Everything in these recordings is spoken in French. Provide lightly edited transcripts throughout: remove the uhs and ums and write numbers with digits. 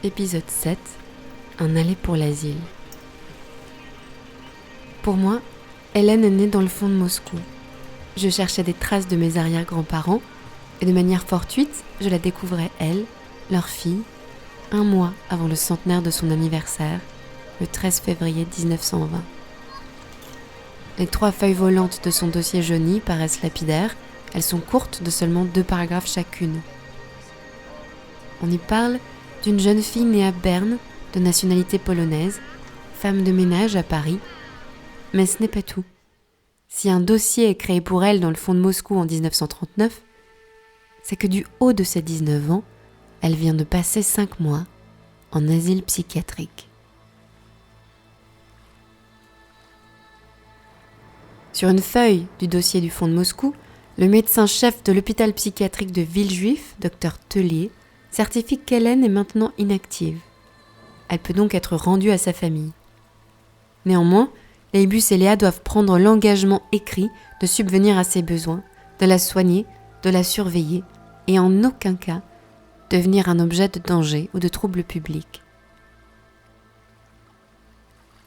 Épisode 7. Un aller pour l'asile. Pour moi, Hélène est née dans le fond de Moscou. Je cherchais des traces de mes arrière-grands-parents et de manière fortuite, je la découvrais elle, leur fille, un mois avant le centenaire de son anniversaire, le 13 février 1920. Les 3 feuilles volantes de son dossier jauni paraissent lapidaires, elles sont courtes de seulement 2 paragraphes chacune. On y parle d'une jeune fille née à Berne, de nationalité polonaise, femme de ménage à Paris. Mais ce n'est pas tout. Si un dossier est créé pour elle dans le fond de Moscou en 1939, c'est que du haut de ses 19 ans, elle vient de passer 5 mois en asile psychiatrique. Sur une feuille du dossier du fond de Moscou, le médecin-chef de l'hôpital psychiatrique de Villejuif, Dr Tellier, certifie qu'Hélène est maintenant inactive. Elle peut donc être rendue à sa famille. Néanmoins, Leibus et Léa doivent prendre l'engagement écrit de subvenir à ses besoins, de la soigner, de la surveiller et en aucun cas devenir un objet de danger ou de trouble public.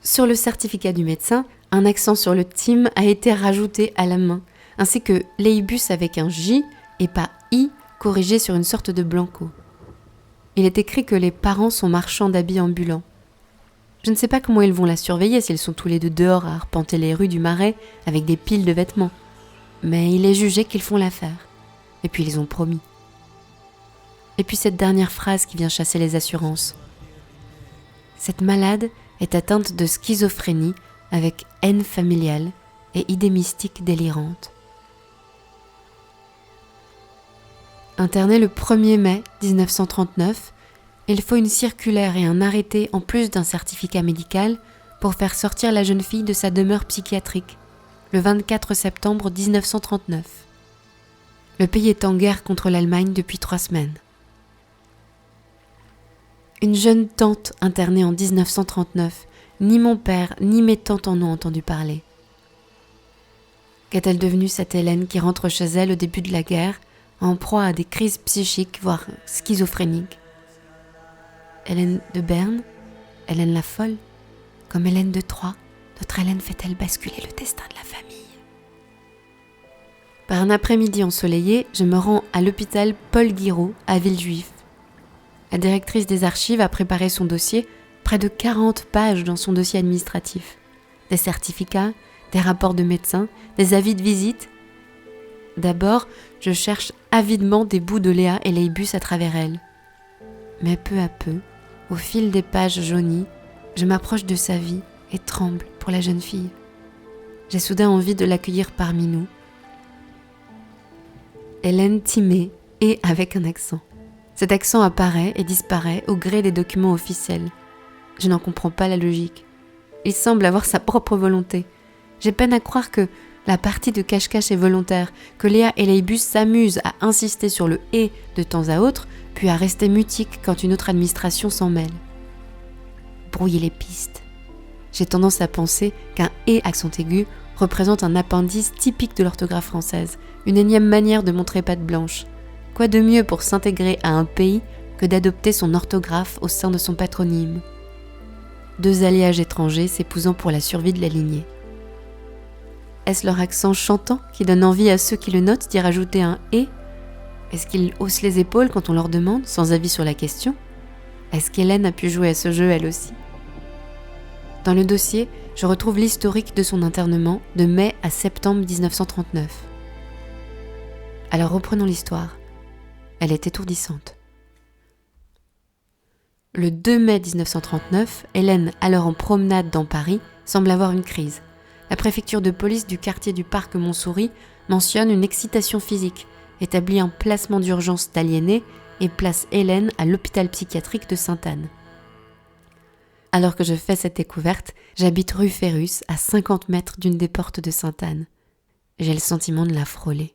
Sur le certificat du médecin, un accent sur le tim a été rajouté à la main, ainsi que Leibus avec un J et pas I corrigé sur une sorte de blanco. Il est écrit que les parents sont marchands d'habits ambulants. Je ne sais pas comment ils vont la surveiller s'ils sont tous les deux dehors à arpenter les rues du Marais avec des piles de vêtements. Mais il est jugé qu'ils font l'affaire. Et puis ils ont promis. Et puis cette dernière phrase qui vient chasser les assurances. Cette malade est atteinte de schizophrénie avec haine familiale et idées mystiques délirantes. Internée le 1er mai 1939, il faut une circulaire et un arrêté en plus d'un certificat médical pour faire sortir la jeune fille de sa demeure psychiatrique, le 24 septembre 1939. Le pays est en guerre contre l'Allemagne depuis 3 semaines. Une jeune tante internée en 1939, ni mon père ni mes tantes en ont entendu parler. Qu'est-elle devenue cette Hélène qui rentre chez elle au début de la guerre, en proie à des crises psychiques, voire schizophréniques? Hélène de Berne, Hélène la folle, comme Hélène de Troie, notre Hélène fait-elle basculer le destin de la famille? Par un après-midi ensoleillé, je me rends à l'hôpital Paul Guiraud à Villejuif. La directrice des archives a préparé son dossier, près de 40 pages dans son dossier administratif. Des certificats, des rapports de médecins, des avis de visite. D'abord, je cherche avidement des bouts de Léa et Leibus à travers elle. Mais peu à peu, au fil des pages jaunies, je m'approche de sa vie et tremble pour la jeune fille. J'ai soudain envie de l'accueillir parmi nous. Hélène timée et avec un accent. Cet accent apparaît et disparaît au gré des documents officiels. Je n'en comprends pas la logique. Il semble avoir sa propre volonté. J'ai peine à croire que la partie de cache-cache est volontaire, que Léa et Leibus s'amusent à insister sur le « et » de temps à autre, puis à rester mutiques quand une autre administration s'en mêle. Brouiller les pistes. J'ai tendance à penser qu'un « et » accent aigu représente un appendice typique de l'orthographe française, une énième manière de montrer patte blanche. Quoi de mieux pour s'intégrer à un pays que d'adopter son orthographe au sein de son patronyme? 2 alliages étrangers s'épousant pour la survie de la lignée. Est-ce leur accent chantant qui donne envie à ceux qui le notent d'y rajouter un « et » ? Est-ce qu'ils haussent les épaules quand on leur demande, sans avis sur la question ? Est-ce qu'Hélène a pu jouer à ce jeu elle aussi ? Dans le dossier, je retrouve l'historique de son internement de mai à septembre 1939. Alors reprenons l'histoire. Elle est étourdissante. Le 2 mai 1939, Hélène, alors en promenade dans Paris, semble avoir une crise. La préfecture de police du quartier du parc Montsouris mentionne une excitation physique, établit un placement d'urgence d'aliénés et place Hélène à l'hôpital psychiatrique de Sainte-Anne. Alors que je fais cette découverte, j'habite rue Férus, à 50 mètres d'une des portes de Sainte-Anne. J'ai le sentiment de la frôler.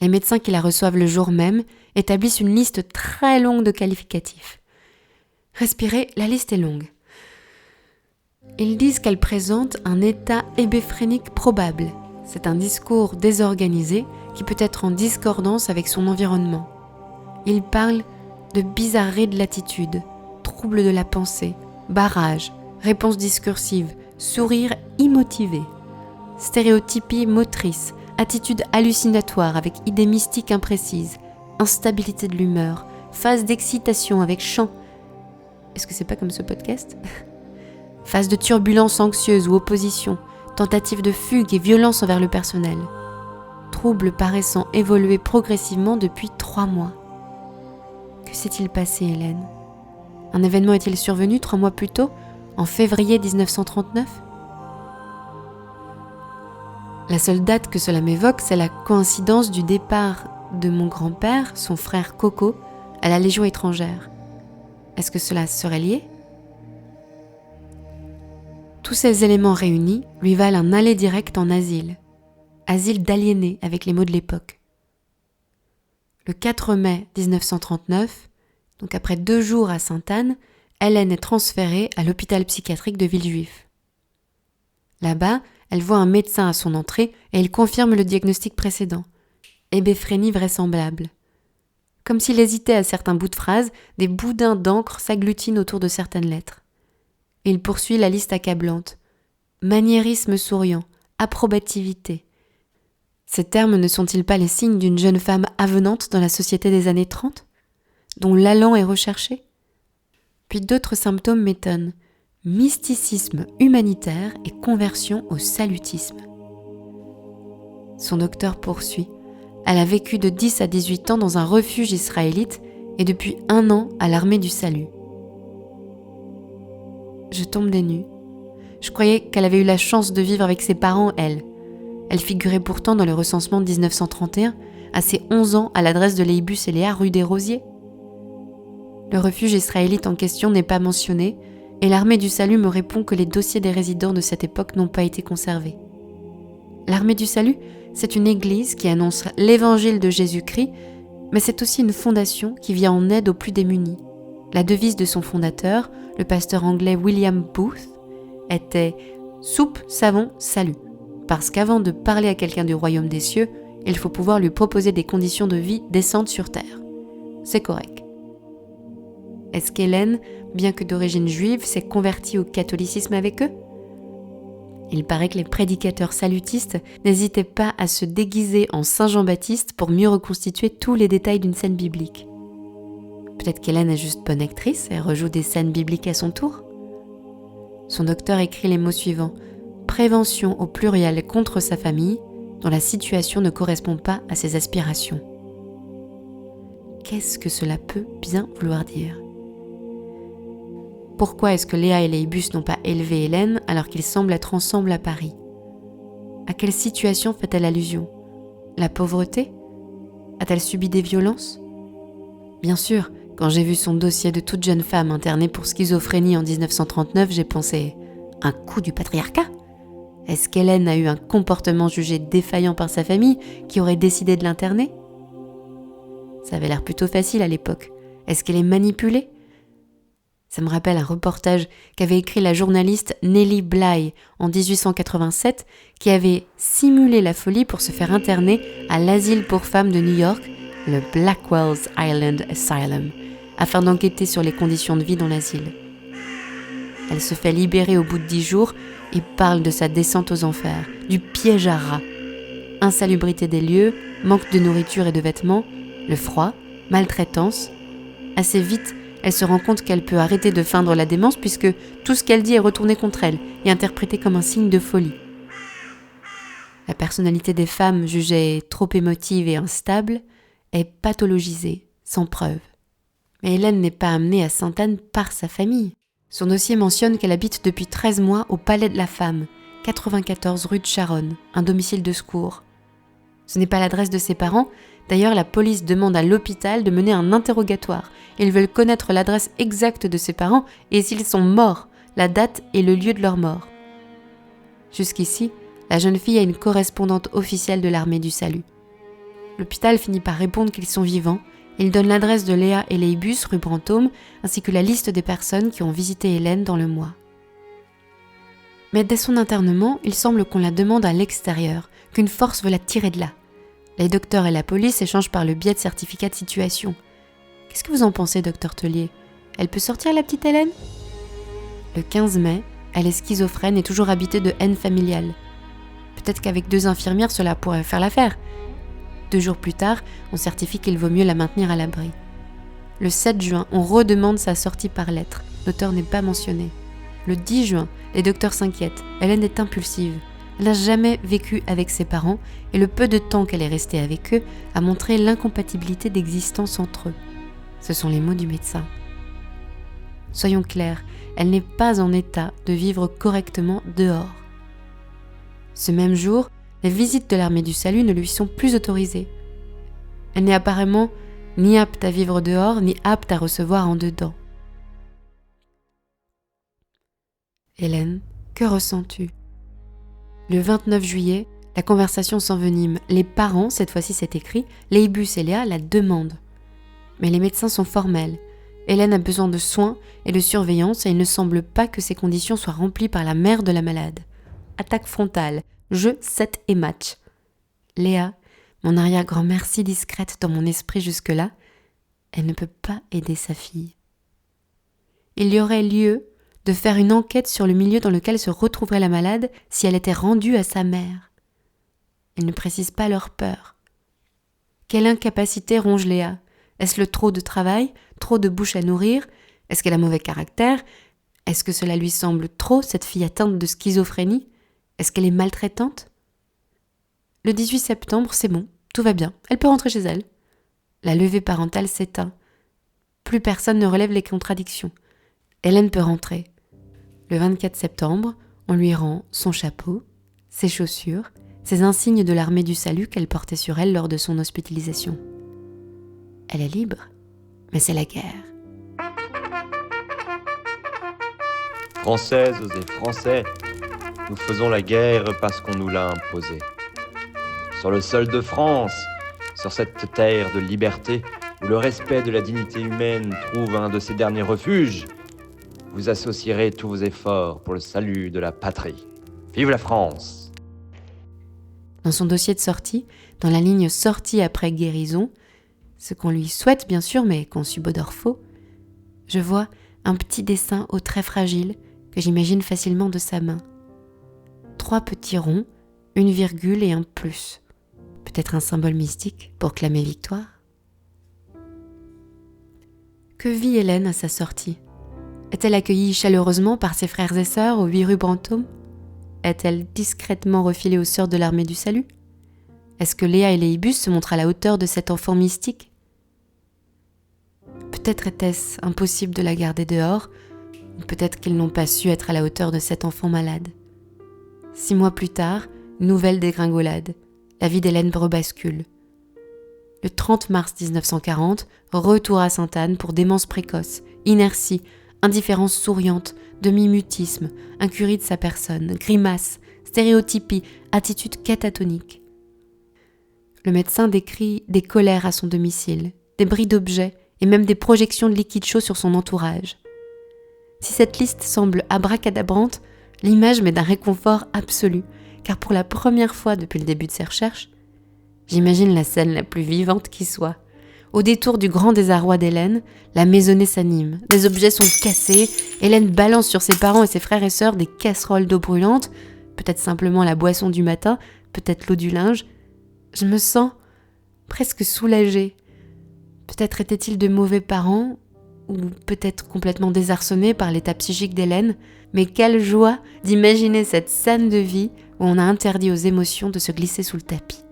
Les médecins qui la reçoivent le jour même établissent une liste très longue de qualificatifs. Respirez, la liste est longue. Ils disent qu'elle présente un état hébéphrénique probable. C'est un discours désorganisé qui peut être en discordance avec son environnement. Ils parlent de bizarreries de l'attitude, troubles de la pensée, barrages, réponses discursives, sourires immotivés, stéréotypie motrice, attitude hallucinatoire avec idées mystiques imprécises, instabilité de l'humeur, phase d'excitation avec chant. Est-ce que c'est pas comme ce podcast ? Phase de turbulence anxieuse ou opposition, tentative de fugue et violence envers le personnel. Troubles paraissant évoluer progressivement depuis 3 mois. Que s'est-il passé, Hélène ? Un événement est-il survenu 3 mois plus tôt, en février 1939 ? La seule date que cela m'évoque, c'est la coïncidence du départ de mon grand-père, son frère Coco, à la Légion étrangère. Est-ce que cela serait lié ? Tous ces éléments réunis lui valent un aller direct en asile. Asile d'aliéné avec les mots de l'époque. Le 4 mai 1939, donc après 2 jours à Sainte-Anne, Hélène est transférée à l'hôpital psychiatrique de Villejuif. Là-bas, elle voit un médecin à son entrée et il confirme le diagnostic précédent. Hébéphrénie vraisemblable. Comme s'il hésitait à certains bouts de phrases, des boudins d'encre s'agglutinent autour de certaines lettres. Il poursuit la liste accablante. Maniérisme souriant, approbativité. Ces termes ne sont-ils pas les signes d'une jeune femme avenante dans la société des années 30, dont l'allant est recherché ? Puis d'autres symptômes m'étonnent. Mysticisme humanitaire et conversion au salutisme. Son docteur poursuit. Elle a vécu de 10 à 18 ans dans un refuge israélite et depuis 1 an à l'armée du salut. Je tombe des nues. Je croyais qu'elle avait eu la chance de vivre avec ses parents, elle. Elle figurait pourtant dans le recensement de 1931, à ses 11 ans à l'adresse de Léibus et Léa, rue des Rosiers. Le refuge israélite en question n'est pas mentionné, et l'armée du salut me répond que les dossiers des résidents de cette époque n'ont pas été conservés. L'armée du salut, c'est une église qui annonce l'évangile de Jésus-Christ, mais c'est aussi une fondation qui vient en aide aux plus démunis. La devise de son fondateur, le pasteur anglais William Booth, était « Soupe, savon, salut », parce qu'avant de parler à quelqu'un du royaume des cieux, il faut pouvoir lui proposer des conditions de vie décentes sur terre. C'est correct. Est-ce qu'Hélène, bien que d'origine juive, s'est convertie au catholicisme avec eux ? Il paraît que les prédicateurs salutistes n'hésitaient pas à se déguiser en Saint Jean-Baptiste pour mieux reconstituer tous les détails d'une scène biblique. Peut-être qu'Hélène est juste bonne actrice et rejoue des scènes bibliques à son tour ? Son docteur écrit les mots suivants : « Prévention au pluriel contre sa famille, dont la situation ne correspond pas à ses aspirations. » Qu'est-ce que cela peut bien vouloir dire ? Pourquoi est-ce que Léa et Léibus n'ont pas élevé Hélène alors qu'ils semblent être ensemble à Paris ? À quelle situation fait-elle allusion ? La pauvreté ? A-t-elle subi des violences ? Bien sûr, quand j'ai vu son dossier de toute jeune femme internée pour schizophrénie en 1939, j'ai pensé « Un coup du patriarcat ? Est-ce qu'Hélène a eu un comportement jugé défaillant par sa famille qui aurait décidé de l'interner ? Ça avait l'air plutôt facile à l'époque. Est-ce qu'elle est manipulée ? Ça me rappelle un reportage qu'avait écrit la journaliste Nellie Bly en 1887, qui avait simulé la folie pour se faire interner à l'asile pour femmes de New York, le Blackwell's Island Asylum, afin d'enquêter sur les conditions de vie dans l'asile. Elle se fait libérer au bout de 10 jours et parle de sa descente aux enfers, du piège à rats, insalubrité des lieux, manque de nourriture et de vêtements, le froid, maltraitance. Assez vite, elle se rend compte qu'elle peut arrêter de feindre la démence puisque tout ce qu'elle dit est retourné contre elle et interprété comme un signe de folie. La personnalité des femmes jugées trop émotive et instable est pathologisée, sans preuve. Mais Hélène n'est pas amenée à Sainte-Anne par sa famille. Son dossier mentionne qu'elle habite depuis 13 mois au Palais de la Femme, 94 rue de Charonne, un domicile de secours. Ce n'est pas l'adresse de ses parents. D'ailleurs, la police demande à l'hôpital de mener un interrogatoire. Ils veulent connaître l'adresse exacte de ses parents et s'ils sont morts, la date et le lieu de leur mort. Jusqu'ici, la jeune fille a une correspondante officielle de l'armée du salut. L'hôpital finit par répondre qu'ils sont vivants. Il donne l'adresse de Léa et Léibus, rue Brantôme, ainsi que la liste des personnes qui ont visité Hélène dans le mois. Mais dès son internement, il semble qu'on la demande à l'extérieur, qu'une force veut la tirer de là. Les docteurs et la police échangent par le biais de certificats de situation. Qu'est-ce que vous en pensez, docteur Tellier? Elle peut sortir, la petite Hélène? Le 15 mai, elle est schizophrène et toujours habitée de haine familiale. Peut-être qu'avec 2 infirmières, cela pourrait faire l'affaire. 2 jours plus tard, on certifie qu'il vaut mieux la maintenir à l'abri. Le 7 juin, on redemande sa sortie par lettre. L'auteur n'est pas mentionné. Le 10 juin, les docteurs s'inquiètent. Hélène est impulsive. Elle n'a jamais vécu avec ses parents et le peu de temps qu'elle est restée avec eux a montré l'incompatibilité d'existence entre eux. Ce sont les mots du médecin. Soyons clairs, elle n'est pas en état de vivre correctement dehors. Ce même jour, les visites de l'armée du salut ne lui sont plus autorisées. Elle n'est apparemment ni apte à vivre dehors, ni apte à recevoir en dedans. Hélène, que ressens-tu? Le 29 juillet, la conversation s'envenime. Les parents, cette fois-ci c'est écrit, Léibus et Léa la demandent. Mais les médecins sont formels. Hélène a besoin de soins et de surveillance et il ne semble pas que ces conditions soient remplies par la mère de la malade. Attaque frontale, jeu 7 et match. Léa, mon arrière-grand-mère si discrète dans mon esprit jusque-là, elle ne peut pas aider sa fille. Il y aurait lieu de faire une enquête sur le milieu dans lequel se retrouverait la malade si elle était rendue à sa mère. Elle ne précise pas leur peur. Quelle incapacité ronge Léa? Est-ce le trop de travail, trop de bouche à nourrir? Est-ce qu'elle a mauvais caractère? Est-ce que cela lui semble trop, cette fille atteinte de schizophrénie? Est-ce qu'elle est maltraitante? Le 18 septembre, c'est bon, tout va bien, elle peut rentrer chez elle. La levée parentale s'éteint. Plus personne ne relève les contradictions. Hélène peut rentrer. Le 24 septembre, on lui rend son chapeau, ses chaussures, ses insignes de l'armée du salut qu'elle portait sur elle lors de son hospitalisation. Elle est libre, mais c'est la guerre. Françaises et Français, nous faisons la guerre parce qu'on nous l'a imposée. Sur le sol de France, sur cette terre de liberté, où le respect de la dignité humaine trouve un de ses derniers refuges, vous associerez tous vos efforts pour le salut de la patrie. Vive la France! Dans son dossier de sortie, dans la ligne sortie après guérison, ce qu'on lui souhaite bien sûr, mais qu'on subodore faux, je vois un petit dessin au trait fragile que j'imagine facilement de sa main. 3 petits ronds, une virgule et un plus. Peut-être un symbole mystique pour clamer victoire. Que vit Hélène à sa sortie? Est-elle accueillie chaleureusement par ses frères et sœurs aux 8 rue Brantôme? Est-elle discrètement refilée aux sœurs de l'armée du salut? Est-ce que Léa et Léibus se montrent à la hauteur de cet enfant mystique? Peut-être était-ce impossible de la garder dehors, ou peut-être qu'ils n'ont pas su être à la hauteur de cet enfant malade. 6 mois plus tard, nouvelle dégringolade. La vie d'Hélène rebascule. Le 30 mars 1940, retour à Sainte-Anne pour démence précoce, inertie, indifférence souriante, demi-mutisme, incurie de sa personne, grimace, stéréotypie, attitude catatonique. Le médecin décrit des colères à son domicile, des bris d'objets et même des projections de liquide chaud sur son entourage. Si cette liste semble abracadabrante, l'image m'est d'un réconfort absolu, car pour la première fois depuis le début de ses recherches, j'imagine la scène la plus vivante qui soit. Au détour du grand désarroi d'Hélène, la maisonnée s'anime. Des objets sont cassés, Hélène balance sur ses parents et ses frères et sœurs des casseroles d'eau brûlante, peut-être simplement la boisson du matin, peut-être l'eau du linge. Je me sens presque soulagée. Peut-être étaient-ils de mauvais parents, ou peut-être complètement désarçonnés par l'état psychique d'Hélène, mais quelle joie d'imaginer cette scène de vie où on a interdit aux émotions de se glisser sous le tapis.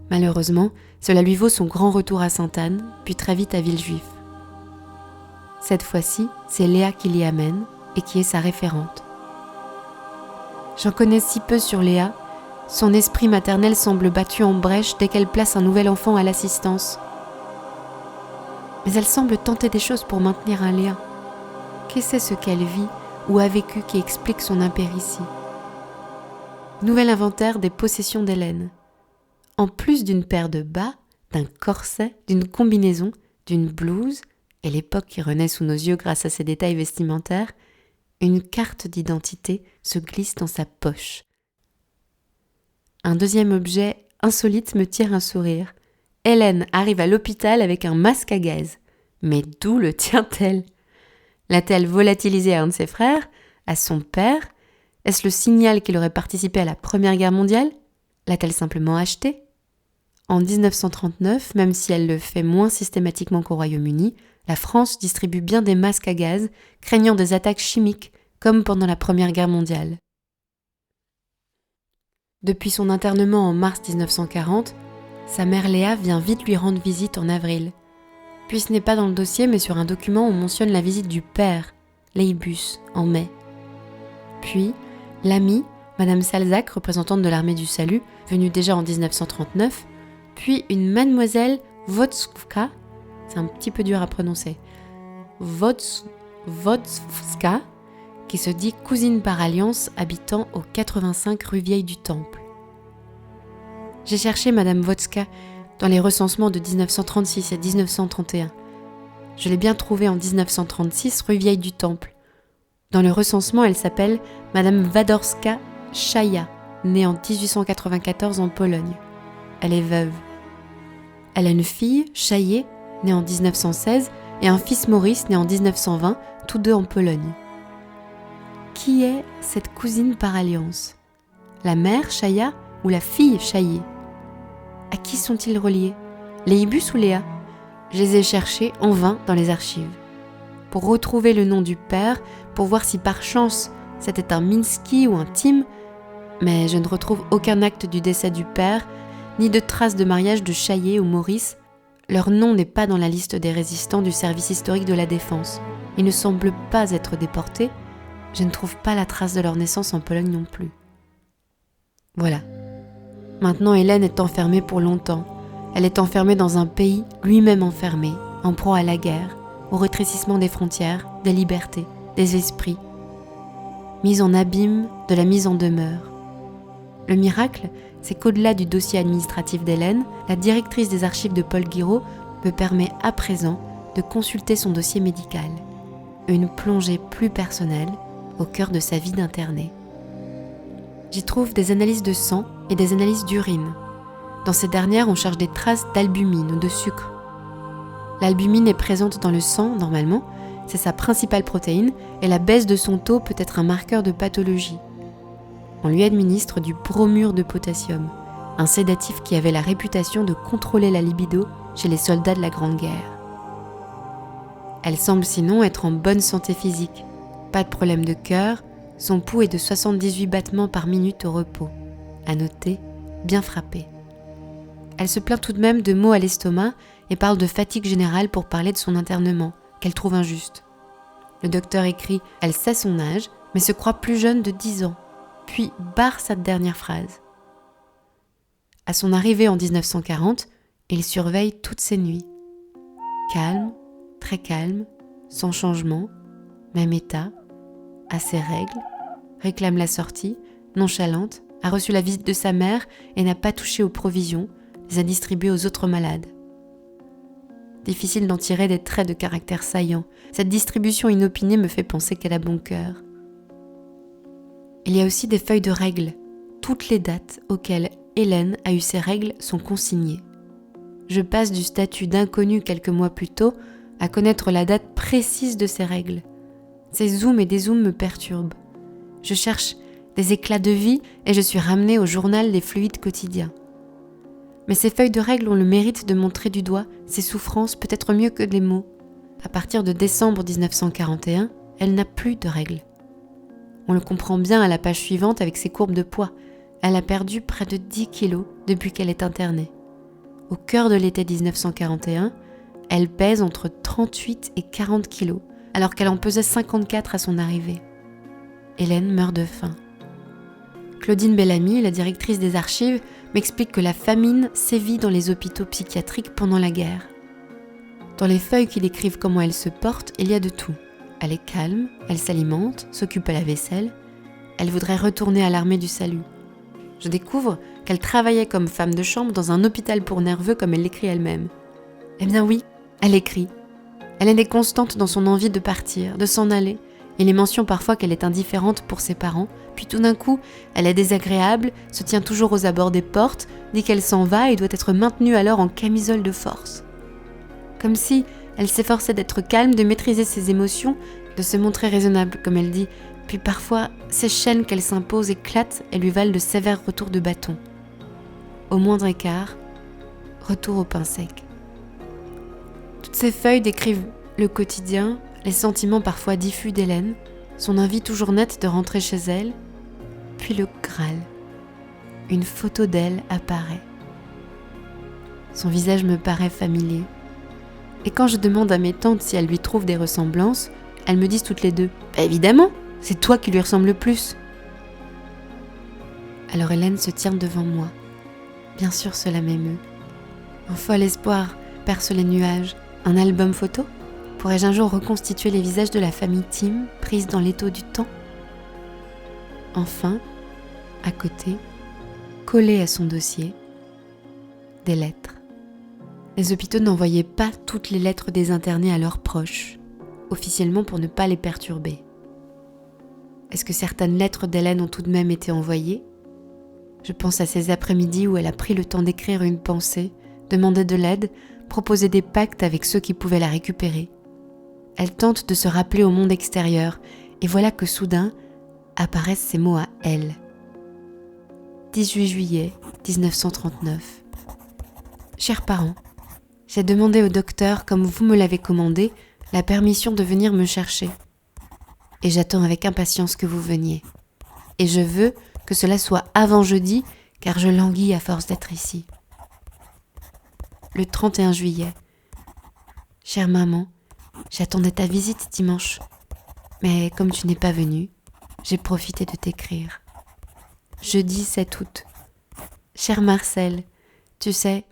Malheureusement, cela lui vaut son grand retour à Sainte-Anne, puis très vite à Villejuif. Cette fois-ci, c'est Léa qui l'y amène et qui est sa référente. J'en connais si peu sur Léa, son esprit maternel semble battu en brèche dès qu'elle place un nouvel enfant à l'assistance. Mais elle semble tenter des choses pour maintenir un lien. Qu'est-ce ce qu'elle vit ou a vécu qui explique son impéritie? Nouvel inventaire des possessions d'Hélène. En plus d'une paire de bas, d'un corset, d'une combinaison, d'une blouse, et l'époque qui renaît sous nos yeux grâce à ses détails vestimentaires, une carte d'identité se glisse dans sa poche. Un deuxième objet insolite me tire un sourire, Hélène arrive à l'hôpital avec un masque à gaz. Mais d'où le tient-elle ? L'a-t-elle volatilisé à un de ses frères ? À son père ? Est-ce le signal qu'il aurait participé à la Première Guerre mondiale ? L'a-t-elle simplement acheté ? En 1939, même si elle le fait moins systématiquement qu'au Royaume-Uni, la France distribue bien des masques à gaz, craignant des attaques chimiques, comme pendant la Première Guerre mondiale. Depuis son internement en mars 1940, sa mère Léa vient vite lui rendre visite en avril. Puis ce n'est pas dans le dossier, mais sur un document on mentionne la visite du père, Leibus, en mai. Puis, l'amie, Madame Salzac, représentante de l'armée du salut, venue déjà en 1939, puis une mademoiselle Wodska, c'est un petit peu dur à prononcer, Wodska, qui se dit cousine par alliance, habitant au 85 rue Vieille du Temple. J'ai cherché Madame Wodska dans les recensements de 1936 et 1931. Je l'ai bien trouvée en 1936 rue Vieille du Temple. Dans le recensement, elle s'appelle Madame Wadorska Chaya, née en 1894 en Pologne. Elle est veuve. Elle a une fille, Chayé, née en 1916, et un fils Maurice, né en 1920, tous deux en Pologne. Qui est cette cousine par alliance ? La mère, Chaya, ou la fille, Chayé ? À qui sont-ils reliés ? Leibus ou Léa ? Je les ai cherchés en vain dans les archives. Pour retrouver le nom du père, pour voir si par chance c'était un Minsky ou un Tim, mais je ne retrouve aucun acte du décès du père, ni de traces de mariage de Chayé ou Maurice. Leur nom n'est pas dans la liste des résistants du service historique de la Défense. Ils ne semblent pas être déportés. Je ne trouve pas la trace de leur naissance en Pologne non plus. Voilà. Maintenant, Hélène est enfermée pour longtemps. Elle est enfermée dans un pays lui-même enfermé, en proie à la guerre, au rétrécissement des frontières, des libertés, des esprits. Mise en abîme de la mise en demeure. Le miracle, c'est qu'au-delà du dossier administratif d'Hélène, la directrice des archives de Paul Guiraud me permet à présent de consulter son dossier médical. Une plongée plus personnelle au cœur de sa vie d'internée. J'y trouve des analyses de sang et des analyses d'urine. Dans ces dernières, on cherche des traces d'albumine ou de sucre. L'albumine est présente dans le sang, normalement, c'est sa principale protéine, et la baisse de son taux peut être un marqueur de pathologie. On lui administre du bromure de potassium, un sédatif qui avait la réputation de contrôler la libido chez les soldats de la Grande Guerre. Elle semble sinon être en bonne santé physique, pas de problème de cœur, son pouls est de 78 battements par minute au repos. À noter, bien frappé. Elle se plaint tout de même de maux à l'estomac et parle de fatigue générale pour parler de son internement, qu'elle trouve injuste. Le docteur écrit « Elle sait son âge, mais se croit plus jeune de 10 ans », puis barre sa dernière phrase. À son arrivée en 1940, il surveille toutes ses nuits. Calme, très calme, sans changement, même état, a ses règles, réclame la sortie, nonchalante, a reçu la visite de sa mère et n'a pas touché aux provisions, les a distribuées aux autres malades. Difficile d'en tirer des traits de caractère saillants. Cette distribution inopinée me fait penser qu'elle a bon cœur. Il y a aussi des feuilles de règles. Toutes les dates auxquelles Hélène a eu ses règles sont consignées. Je passe du statut d'inconnue quelques mois plus tôt à connaître la date précise de ses règles. Ces zooms et dézooms me perturbent. Je cherche des éclats de vie et je suis ramenée au journal des fluides quotidiens. Mais ces feuilles de règles ont le mérite de montrer du doigt ses souffrances peut-être mieux que les mots. À partir de décembre 1941, elle n'a plus de règles. On le comprend bien à la page suivante avec ses courbes de poids. Elle a perdu près de 10 kilos depuis qu'elle est internée. Au cœur de l'été 1941, elle pèse entre 38 et 40 kilos, alors qu'elle en pesait 54 à son arrivée. Hélène meurt de faim. Claudine Bellamy, la directrice des archives, m'explique que la famine sévit dans les hôpitaux psychiatriques pendant la guerre. Dans les feuilles qui décrivent comment elle se porte, il y a de tout. Elle est calme, elle s'alimente, s'occupe à la vaisselle. Elle voudrait retourner à l'armée du salut. Je découvre qu'elle travaillait comme femme de chambre dans un hôpital pour nerveux comme elle l'écrit elle-même. Eh bien oui, elle écrit. Elle est constante dans son envie de partir, de s'en aller, et les mentions parfois qu'elle est indifférente pour ses parents, puis tout d'un coup, elle est désagréable, se tient toujours aux abords des portes, dit qu'elle s'en va et doit être maintenue alors en camisole de force. Comme si elle s'efforçait d'être calme, de maîtriser ses émotions, de se montrer raisonnable, comme elle dit, puis parfois, ces chaînes qu'elle s'impose éclatent et lui valent de sévères retours de bâton. Au moindre écart, retour au pain sec. Toutes ces feuilles décrivent le quotidien, les sentiments parfois diffus d'Hélène, son envie toujours nette de rentrer chez elle, puis le Graal. Une photo d'elle apparaît. Son visage me paraît familier. Et quand je demande à mes tantes si elles lui trouvent des ressemblances, elles me disent toutes les deux « Évidemment, c'est toi qui lui ressemble le plus !» Alors Hélène se tient devant moi. Bien sûr, cela m'émeut. Un fol espoir perce les nuages. Un album photo ? Pourrais-je un jour reconstituer les visages de la famille Tim, prise dans l'étau du temps ? Enfin, à côté, collé à son dossier, des lettres. Les hôpitaux n'envoyaient pas toutes les lettres des internés à leurs proches, officiellement pour ne pas les perturber. Est-ce que certaines lettres d'Hélène ont tout de même été envoyées ? Je pense à ces après-midi où elle a pris le temps d'écrire une pensée, demander de l'aide, proposer des pactes avec ceux qui pouvaient la récupérer. Elle tente de se rappeler au monde extérieur, et voilà que soudain apparaissent ces mots à elle. 18 juillet 1939. Chers parents, j'ai demandé au docteur, comme vous me l'avez commandé, la permission de venir me chercher. Et j'attends avec impatience que vous veniez. Et je veux que cela soit avant jeudi, car je languis à force d'être ici. Le 31 juillet. Chère maman, j'attendais ta visite dimanche. Mais comme tu n'es pas venue, j'ai profité de t'écrire. Jeudi 7 août. Cher Marcel, tu sais,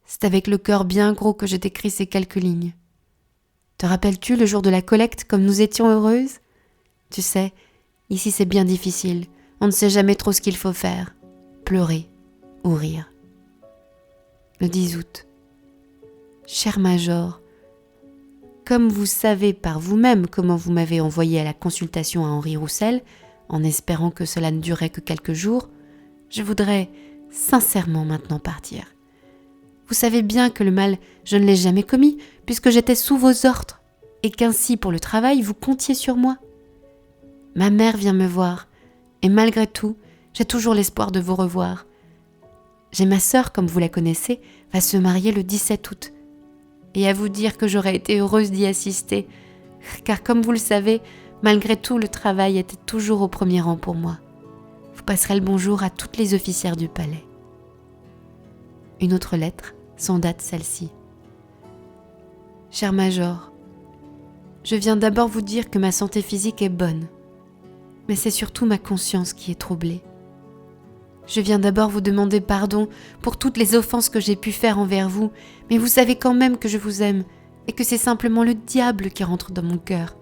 c'est avec le cœur bien gros que je t'écris ces quelques lignes. Te rappelles-tu le jour de la collecte comme nous étions heureuses ? Tu sais, ici c'est bien difficile, on ne sait jamais trop ce qu'il faut faire, pleurer ou rire. Le 10 août. Cher Major, comme vous savez par vous-même comment vous m'avez envoyé à la consultation à Henri Roussel, en espérant que cela ne durait que quelques jours, je voudrais sincèrement maintenant partir. Vous savez bien que le mal, je ne l'ai jamais commis, puisque j'étais sous vos ordres, et qu'ainsi, pour le travail, vous comptiez sur moi. Ma mère vient me voir, et malgré tout, j'ai toujours l'espoir de vous revoir. J'ai ma sœur, comme vous la connaissez, va se marier le 17 août, et à vous dire que j'aurais été heureuse d'y assister, car comme vous le savez, malgré tout, le travail était toujours au premier rang pour moi. Vous passerez le bonjour à toutes les officières du palais. Une autre lettre, sans date celle-ci. Cher Major, je viens d'abord vous dire que ma santé physique est bonne, mais c'est surtout ma conscience qui est troublée. Je viens d'abord vous demander pardon pour toutes les offenses que j'ai pu faire envers vous, mais vous savez quand même que je vous aime et que c'est simplement le diable qui rentre dans mon cœur.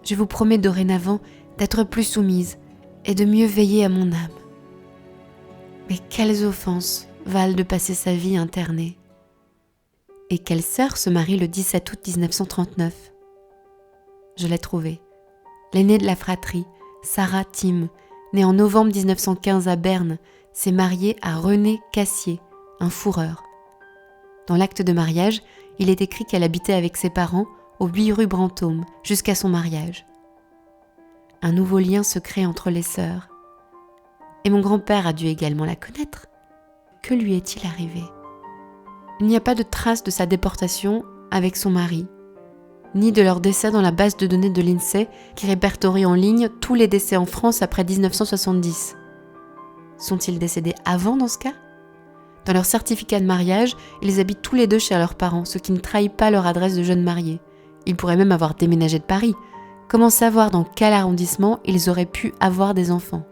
Je vous promets dorénavant d'être plus soumise et de mieux veiller à mon âme. Mais quelles offenses valent de passer sa vie internée. Et quelle sœur se marie le 17 août 1939 ? Je l'ai trouvée. L'aînée de la fratrie, Sarah Tim, née en novembre 1915 à Berne, s'est mariée à René Cassier, un fourreur. Dans l'acte de mariage, il est écrit qu'elle habitait avec ses parents au 8 rue Brantôme jusqu'à son mariage. Un nouveau lien se crée entre les sœurs. Et mon grand-père a dû également la connaître. Que lui est-il arrivé ? Il n'y a pas de trace de sa déportation avec son mari, ni de leur décès dans la base de données de l'INSEE qui répertorie en ligne tous les décès en France après 1970. Sont-ils décédés avant dans ce cas ? Dans leur certificat de mariage, ils habitent tous les deux chez leurs parents, ce qui ne trahit pas leur adresse de jeunes mariés. Ils pourraient même avoir déménagé de Paris. Comment savoir dans quel arrondissement ils auraient pu avoir des enfants ?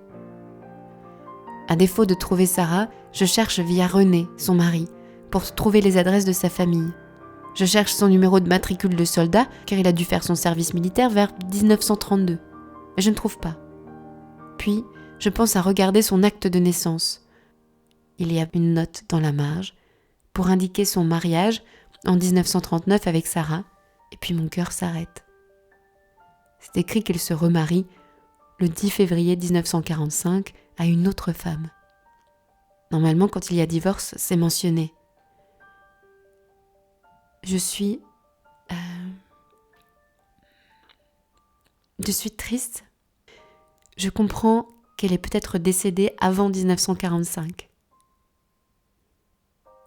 À défaut de trouver Sarah, je cherche via René, son mari, pour trouver les adresses de sa famille. Je cherche son numéro de matricule de soldat, car il a dû faire son service militaire vers 1932. Mais je ne trouve pas. Puis, je pense à regarder son acte de naissance. Il y a une note dans la marge pour indiquer son mariage en 1939 avec Sarah, et puis mon cœur s'arrête. C'est écrit qu'il se remarie le 10 février 1945 à une autre femme. Normalement, quand il y a divorce, c'est mentionné. Je suis triste. Je comprends qu'elle est peut-être décédée avant 1945.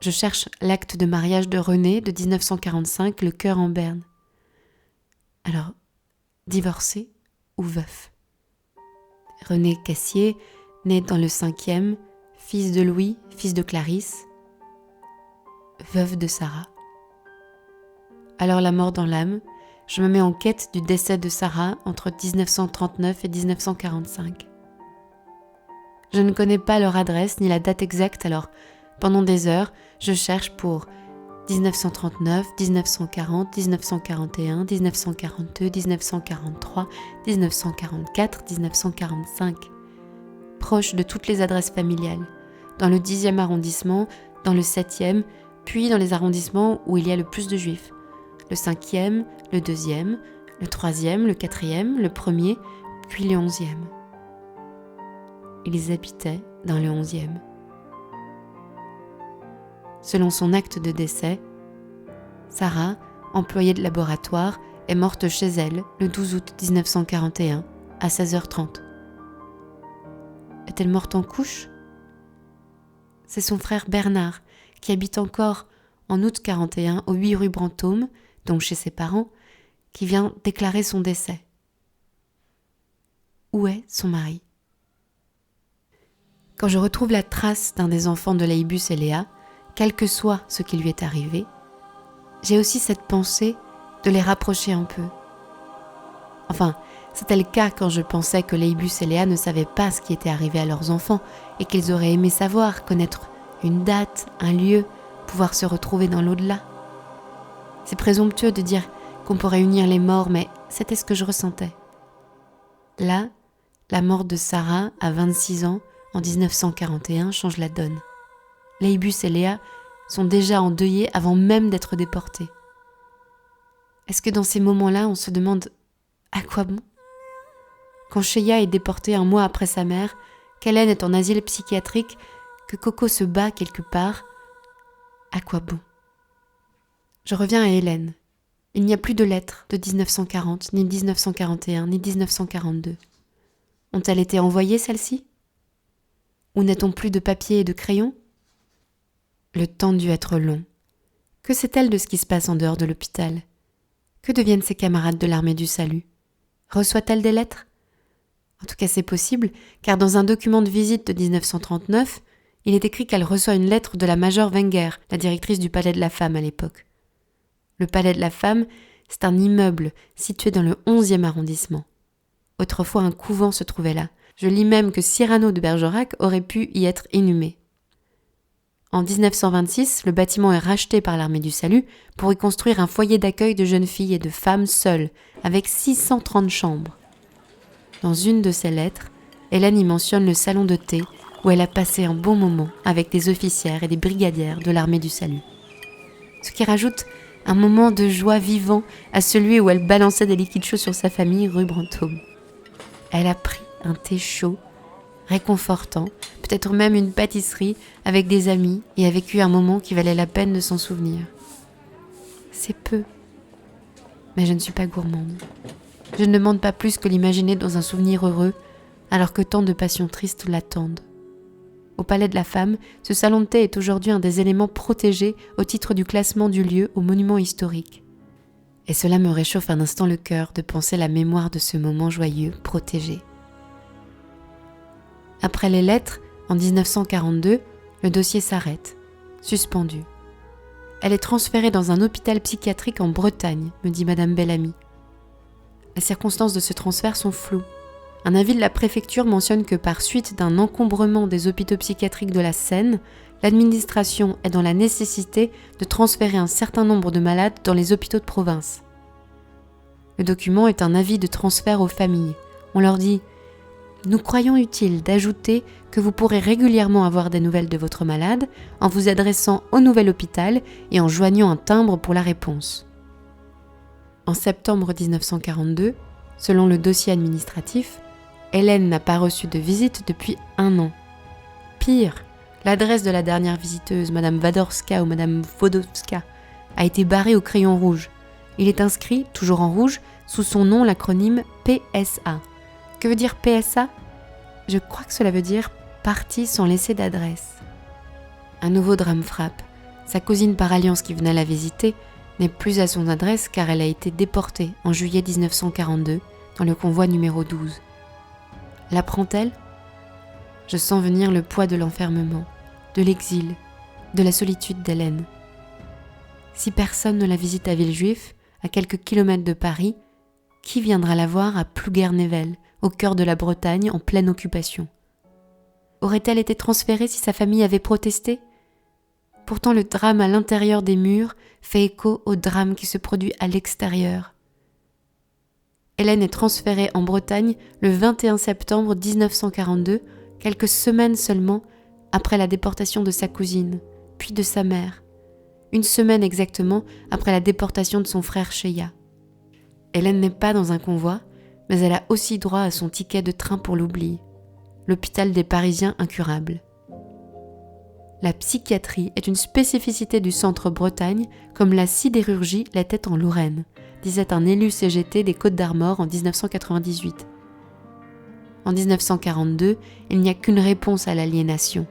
Je cherche l'acte de mariage de René de 1945, le cœur en berne. Alors, divorcé ou veuf? René Cassier, né dans le 5e, fils de Louis, fils de Clarisse, veuve de Sarah. Alors la mort dans l'âme, je me mets en quête du décès de Sarah entre 1939 et 1945. Je ne connais pas leur adresse ni la date exacte, alors pendant des heures, je cherche pour 1939, 1940, 1941, 1942, 1943, 1944, 1945. Proche de toutes les adresses familiales, dans le 10e arrondissement, dans le 7e, puis dans les arrondissements où il y a le plus de juifs. Le 5e, le 2e, le 3e, le 4e, le 1er, puis le 11e. Ils habitaient dans le 11e. Selon son acte de décès, Sarah, employée de laboratoire, est morte chez elle le 12 août 1941 à 16h30. Est-elle morte en couche? C'est son frère Bernard qui habite encore en août 41 au 8 rue Brantôme, donc chez ses parents, qui vient déclarer son décès. Où est son mari? Quand je retrouve la trace d'un des enfants de Laïbus et Léa, quel que soit ce qui lui est arrivé, j'ai aussi cette pensée de les rapprocher un peu. Enfin, c'était le cas quand je pensais que Laïbus et Léa ne savaient pas ce qui était arrivé à leurs enfants et qu'ils auraient aimé savoir, connaître une date, un lieu, pouvoir se retrouver dans l'au-delà. C'est présomptueux de dire qu'on pourrait unir les morts, mais c'était ce que je ressentais. Là, la mort de Sarah à 26 ans en 1941 change la donne. Laïbus et Léa sont déjà endeuillés avant même d'être déportés. Est-ce que dans ces moments-là, on se demande à quoi bon? Quand Sheya est déportée un mois après sa mère, qu'Hélène est en asile psychiatrique, que Coco se bat quelque part, à quoi bon? Je reviens à Hélène. Il n'y a plus de lettres de 1940, ni 1941, ni 1942. Ont-elles été envoyées, celles-ci? Ou n'a-t-on plus de papier et de crayon? Le temps dut être long. Que sait-elle de ce qui se passe en dehors de l'hôpital? Que deviennent ses camarades de l'armée du salut? Reçoit-elle des lettres? En tout cas, c'est possible, car dans un document de visite de 1939, il est écrit qu'elle reçoit une lettre de la Major Wenger, la directrice du Palais de la Femme à l'époque. Le Palais de la Femme, c'est un immeuble situé dans le 11e arrondissement. Autrefois, un couvent se trouvait là. Je lis même que Cyrano de Bergerac aurait pu y être inhumé. En 1926, le bâtiment est racheté par l'armée du salut pour y construire un foyer d'accueil de jeunes filles et de femmes seules, avec 630 chambres. Dans une de ses lettres, Hélène y mentionne le salon de thé où elle a passé un bon moment avec des officières et des brigadières de l'armée du salut. Ce qui rajoute un moment de joie vivant à celui où elle balançait des liquides chauds sur sa famille rue Brantôme. Elle a pris un thé chaud, réconfortant, peut-être même une pâtisserie avec des amis et a vécu un moment qui valait la peine de s'en souvenir. C'est peu, mais je ne suis pas gourmande. Je ne demande pas plus que l'imaginer dans un souvenir heureux, alors que tant de passions tristes l'attendent. Au Palais de la Femme, ce salon de thé est aujourd'hui un des éléments protégés au titre du classement du lieu au monument historique. Et cela me réchauffe un instant le cœur de penser la mémoire de ce moment joyeux protégé. Après les lettres, en 1942, le dossier s'arrête, suspendu. Elle est transférée dans un hôpital psychiatrique en Bretagne, me dit Madame Bellamy. Les circonstances de ce transfert sont floues. Un avis de la préfecture mentionne que par suite d'un encombrement des hôpitaux psychiatriques de la Seine, l'administration est dans la nécessité de transférer un certain nombre de malades dans les hôpitaux de province. Le document est un avis de transfert aux familles. On leur dit « Nous croyons utile d'ajouter que vous pourrez régulièrement avoir des nouvelles de votre malade en vous adressant au nouvel hôpital et en joignant un timbre pour la réponse. » En septembre 1942, Selon le dossier administratif, Hélène n'a pas reçu de visite depuis 1 an. Pire, l'adresse de la dernière visiteuse, Madame Wadorska ou Madame Wodowska, a été barrée au crayon rouge. Il est inscrit, toujours en rouge, sous son nom l'acronyme PSA. Que veut dire PSA ? Je crois que cela veut dire « partie sans laisser d'adresse ». Un nouveau drame frappe. Sa cousine par alliance qui venait la visiter n'est plus à son adresse car elle a été déportée en juillet 1942 dans le convoi numéro 12. L'apprend-elle ? Je sens venir le poids de l'enfermement, de l'exil, de la solitude d'Hélène. Si personne ne la visite à Villejuif, à quelques kilomètres de Paris, qui viendra la voir à Plouguer-Nivelle, au cœur de la Bretagne, en pleine occupation ? Aurait-elle été transférée si sa famille avait protesté ? Pourtant le drame à l'intérieur des murs fait écho au drame qui se produit à l'extérieur. Hélène est transférée en Bretagne le 21 septembre 1942, quelques semaines seulement après la déportation de sa cousine, puis de sa mère. 1 semaine exactement après la déportation de son frère Cheya. Hélène n'est pas dans un convoi, mais elle a aussi droit à son ticket de train pour l'oubli. L'hôpital des Parisiens incurables. La psychiatrie est une spécificité du centre Bretagne, comme la sidérurgie l'était en Lorraine, disait un élu CGT des Côtes-d'Armor en 1998. En 1942, il n'y a qu'une réponse à l'aliénation.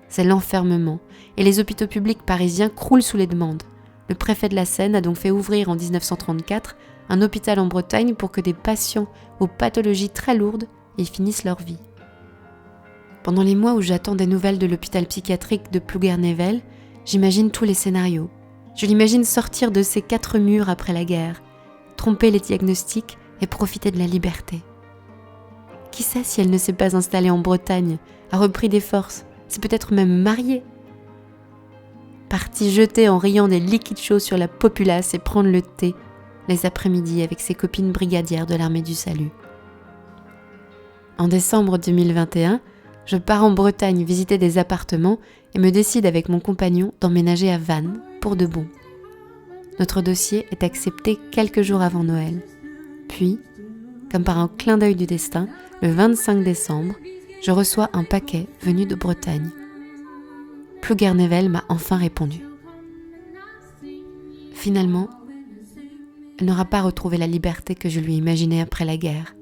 C'est l'enfermement, et les hôpitaux publics parisiens croulent sous les demandes. Le préfet de la Seine a donc fait ouvrir en 1934 un hôpital en Bretagne pour que des patients aux pathologies très lourdes y finissent leur vie. Pendant les mois où j'attends des nouvelles de l'hôpital psychiatrique de Plouguer-Nivelle, j'imagine tous les scénarios. Je l'imagine sortir de ces 4 murs après la guerre, tromper les diagnostics et profiter de la liberté. Qui sait si elle ne s'est pas installée en Bretagne, a repris des forces, s'est peut-être même mariée. Partie jeter en riant des liquides chauds sur la populace et prendre le thé les après-midi avec ses copines brigadières de l'armée du salut. En décembre 2021, je pars en Bretagne visiter des appartements et me décide avec mon compagnon d'emménager à Vannes pour de bon. Notre dossier est accepté quelques jours avant Noël. Puis, comme par un clin d'œil du destin, le 25 décembre, je reçois un paquet venu de Bretagne. Plouguer-Nivelle m'a enfin répondu. Finalement, elle n'aura pas retrouvé la liberté que je lui imaginais après la guerre.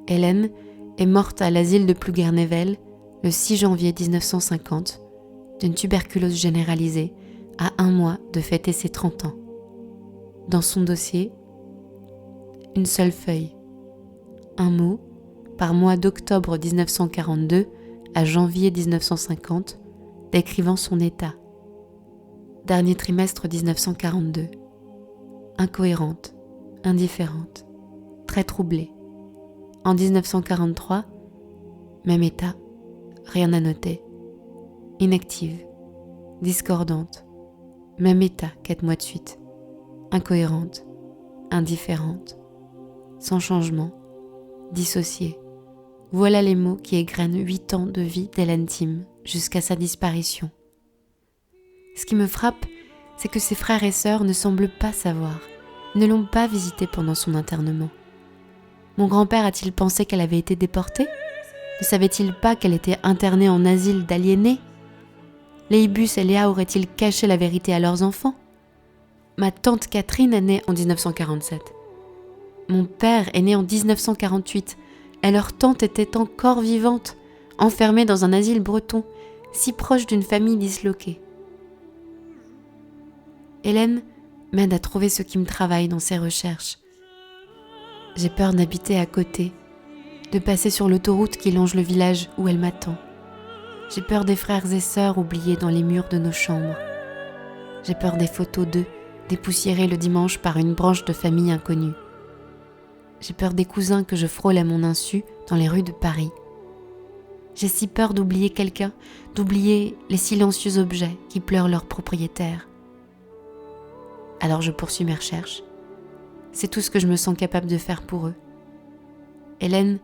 Hélène est morte à l'asile de Plouguer-Nivelle le 6 janvier 1950 d'une tuberculose généralisée à 1 mois de fêter ses 30 ans. Dans son dossier, une seule feuille, un mot par mois d'octobre 1942 à janvier 1950 décrivant son état. Dernier trimestre 1942. Incohérente, indifférente, très troublée. En 1943, même état, rien à noter. Inactive, discordante, même état 4 mois de suite. Incohérente, indifférente, sans changement, dissociée. Voilà les mots qui égrènent 8 ans de vie d'Hélène Tim jusqu'à sa disparition. Ce qui me frappe, c'est que ses frères et sœurs ne semblent pas savoir, ne l'ont pas visitée pendant son internement. Mon grand-père a-t-il pensé qu'elle avait été déportée ? Ne savait-il pas qu'elle était internée en asile d'aliénés ? Léibus et Léa auraient-ils caché la vérité à leurs enfants ? Ma tante Catherine est née en 1947. Mon père est né en 1948 et leur tante était encore vivante, enfermée dans un asile breton, si proche d'une famille disloquée. Hélène m'aide à trouver ce qui me travaille dans ses recherches. J'ai peur d'habiter à côté, de passer sur l'autoroute qui longe le village où elle m'attend. J'ai peur des frères et sœurs oubliés dans les murs de nos chambres. J'ai peur des photos d'eux, dépoussiérés le dimanche par une branche de famille inconnue. J'ai peur des cousins que je frôle à mon insu dans les rues de Paris. J'ai si peur d'oublier quelqu'un, d'oublier les silencieux objets qui pleurent leurs propriétaires. Alors je poursuis mes recherches. C'est tout ce que je me sens capable de faire pour eux. Hélène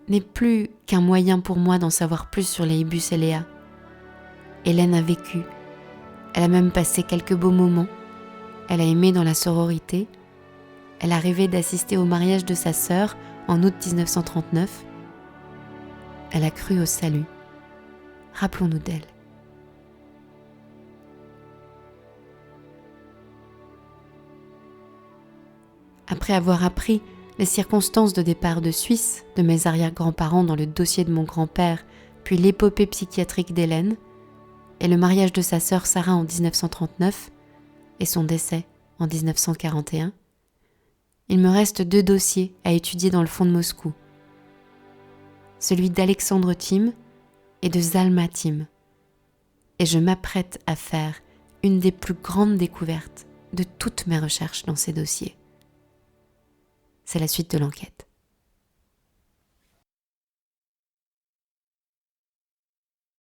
n'est plus qu'un moyen pour moi d'en savoir plus sur Léibus et Léa. Hélène a vécu. Elle a même passé quelques beaux moments. Elle a aimé dans la sororité. Elle a rêvé d'assister au mariage de sa sœur en août 1939. Elle a cru au salut. Rappelons-nous d'elle. Après avoir appris les circonstances de départ de Suisse de mes arrière-grands-parents dans le dossier de mon grand-père, puis l'épopée psychiatrique d'Hélène, et le mariage de sa sœur Sarah en 1939 et son décès en 1941, il me reste 2 dossiers à étudier dans le fond de Moscou. Celui d'Alexandre Tim et de Zalma Tim. Et je m'apprête à faire une des plus grandes découvertes de toutes mes recherches dans ces dossiers. C'est la suite de l'enquête.